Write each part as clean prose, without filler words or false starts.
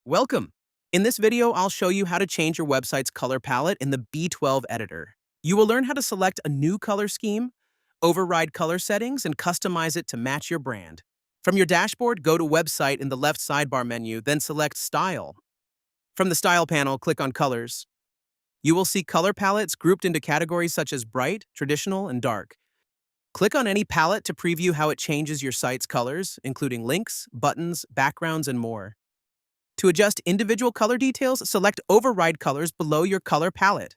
Welcome! In this video, I'll show you how to change your website's color palette in the B12 editor. You will learn how to select a new color scheme, override color settings, and customize it to match your brand. From your dashboard, go to Website in the left sidebar menu, then select Style. From the Style panel, click on Colors. You will see color palettes grouped into categories such as bright, traditional, and dark. Click on any palette to preview how it changes your site's colors, including links, buttons, backgrounds, and more. To adjust individual color details, select Override Colors below your color palette.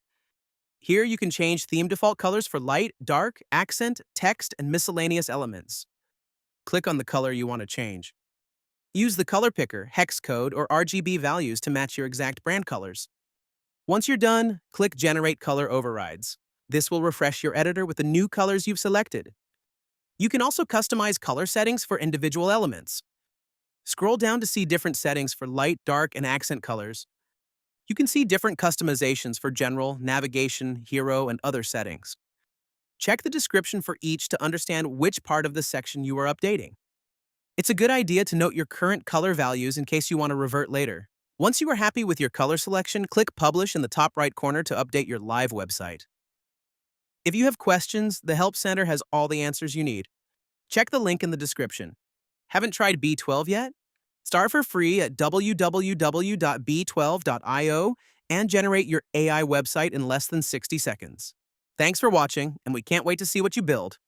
Here you can change theme default colors for light, dark, accent, text, and miscellaneous elements. Click on the color you want to change. Use the color picker, hex code, or RGB values to match your exact brand colors. Once you're done, click Generate Color Overrides. This will refresh your editor with the new colors you've selected. You can also customize color settings for individual elements. Scroll down to see different settings for light, dark, and accent colors. You can see different customizations for general, navigation, hero, and other settings. Check the description for each to understand which part of the section you are updating. It's a good idea to note your current color values in case you want to revert later. Once you are happy with your color selection, click Publish in the top right corner to update your live website. If you have questions, the Help Center has all the answers you need. Check the link in the description. Haven't tried B12 yet? Start for free at www.b12.io and generate your AI website in less than 60 seconds. Thanks for watching, and we can't wait to see what you build.